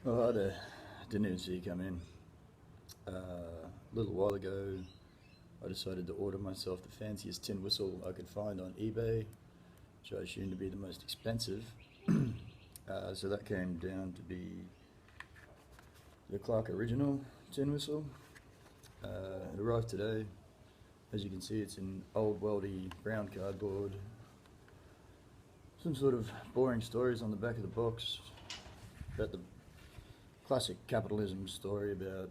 Oh, hi there. Didn't even see you come in. A little while ago, I decided to order myself the fanciest tin whistle I could find on eBay, which I assumed to be the most expensive. So that came down to be the Clarke original tin whistle. It arrived today. As you can see, it's in old worldy brown cardboard. Some sort of boring stories on the back of the box about the classic capitalism story about,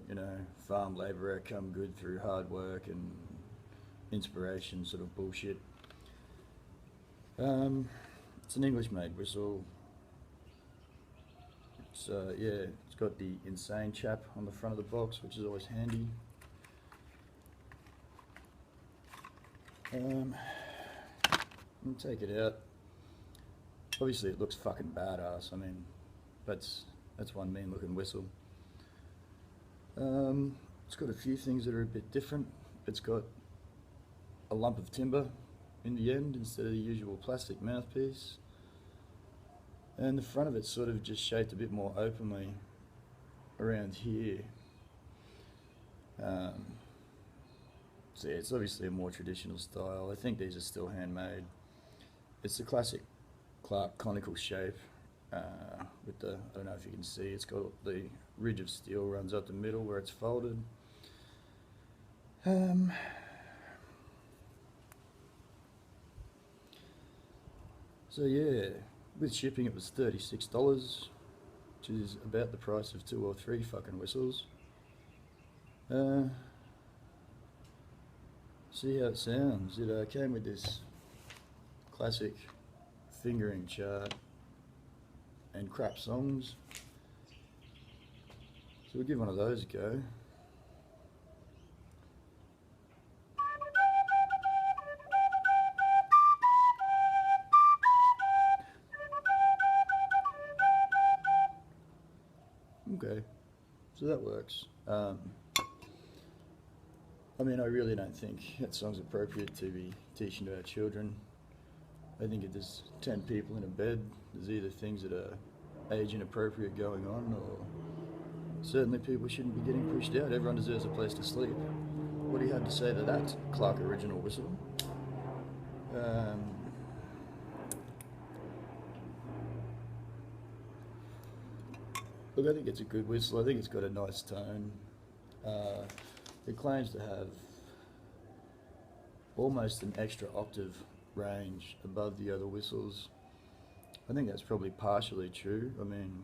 farm labourer come good through hard work and inspiration sort of bullshit. Um, it's an English made whistle. It's got the insane chap on the front of the box, which is always handy. I'll take it out. Obviously, it looks fucking badass. I mean, that's one mean looking whistle. It's got a few things that are a bit different. It's got a lump of timber in the end instead of the usual plastic mouthpiece. And the front of it's sort of just shaped a bit more openly around here. Um, so yeah, it's obviously a more traditional style. I think these are still handmade. It's the classic Clarke conical shape with the, I don't know if you can see, it's got the ridge of steel runs up the middle where it's folded. Um, so yeah, with shipping it was $36, which is about the price of 2 or 3 fucking whistles. See how it sounds. It came with this classic fingering chart and crap songs. So we'll give one of those a go. Okay, so that works. I mean, I really don't think that song's appropriate to be teaching to our children. I think if there's 10 people in a bed, there's either things that are age inappropriate going on, or certainly people shouldn't be getting pushed out. Everyone deserves a place to sleep. What do you have to say to that, Clarke original whistle? Um, Look, I think it's a good whistle. I think it's got a nice tone. Uh, it claims to have almost an extra octave range above the other whistles. I think that's probably partially true. I mean,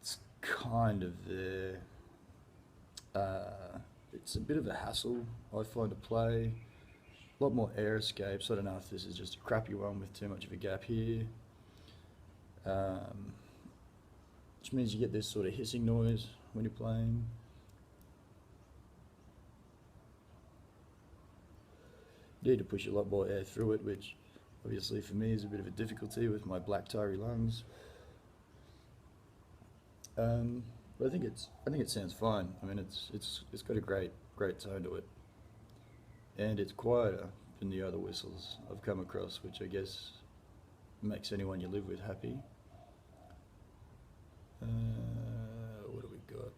it's kind of there. It's a bit of a hassle, I find, to play. A lot more air escapes. I don't know if this is just a crappy one with too much of a gap here. Um, which means you get this sort of hissing noise when you're playing. You need to push a lot more air through it, which obviously for me is a bit of a difficulty with my black tarry lungs. But I think it sounds fine. I mean, it's got a great tone to it, and it's quieter than the other whistles I've come across, which I guess makes anyone you live with happy. What do we got?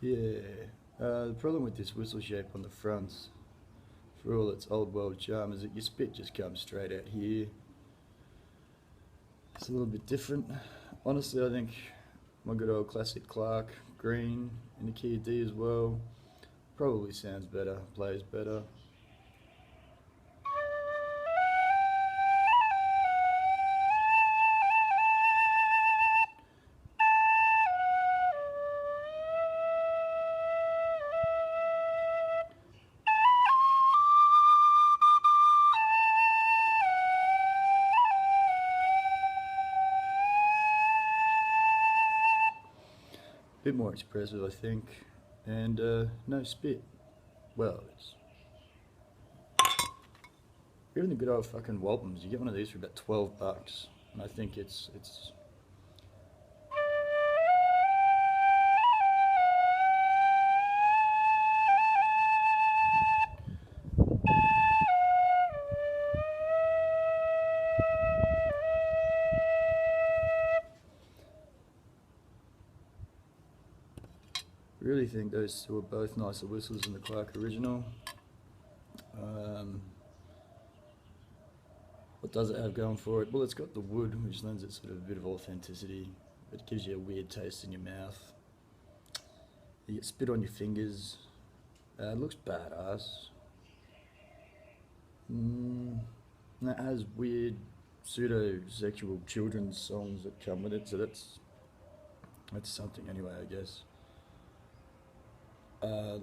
Yeah, the problem with this whistle shape on the front, for all its old world charm, is that your spit just comes straight out here. It's a little bit different. Honestly, I think my good old classic Clarke green in the key of D as well probably sounds better, plays better. bit more expressive, I think, and no spit. Well, it's even the good old fucking Waltons. You get one of these for about $12, and I think it's really think those two are both nicer whistles than the Clarke original. What does it have going for it? Well, it's got the wood, which lends it sort of a bit of authenticity. It gives you a weird taste in your mouth. You get spit on your fingers. It looks badass. And it has weird pseudo-sexual children's songs that come with it, so that's something anyway, I guess.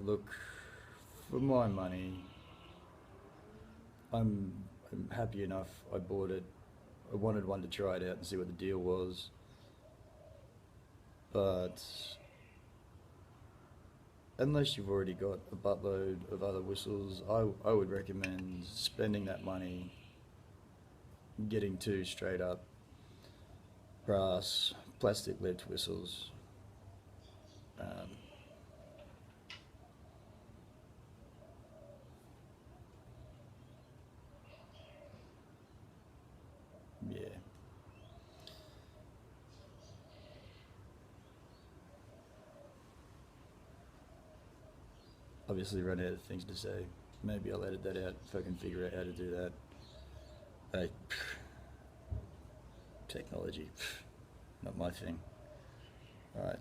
Look, for my money, I'm happy enough I bought it. I wanted one to try it out and see what the deal was. But unless you've already got a buttload of other whistles, I would recommend spending that money getting two straight up brass plastic lipped whistles. Yeah. Obviously run out of things to say. Maybe I'll edit that out if I can figure out how to do that. Technology, not my thing. Alright.